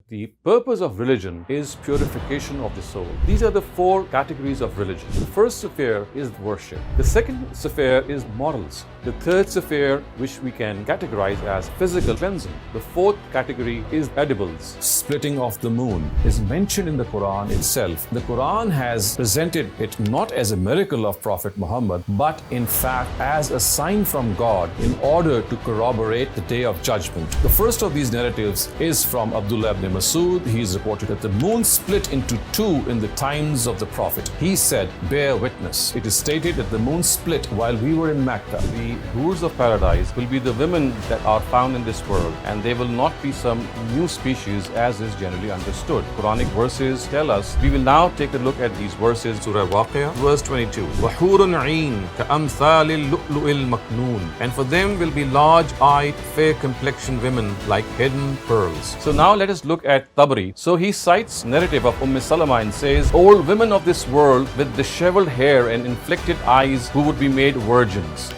The purpose of religion is purification of the soul. These are the four categories of religion. The first sphere is worship. The second sphere is morals. The third sphere, which we can categorize as physical cleansing. The fourth category is edibles. Splitting of the moon is mentioned in the Quran itself. The Quran has presented it not as a miracle of Prophet Muhammad, but in fact as a sign from God in order to corroborate the day of judgment. The first of these narratives is from Abdullah ibn Masud. He is reported that the moon split into two in the times of the Prophet. He said, "Bear witness." It is stated that the moon split while we were in Mecca. The rulers of paradise will be the women that are found in this world, and they will not be some new species as is generally understood. Quranic verses tell us. We will now take a look at these verses. Surah Waqia, verse 22. وَحُورٌ عِينٌ كَأَمْثَالِ اللُّؤْلُؤِ الْمَكْنُونِ. And for them will be large-eyed, fair-complexioned women like hidden pearls. So now let us look at Tabari. So he cites narrative of Salama and says, "Old women of this world with disheveled hair and inflicted eyes who would be made virgins."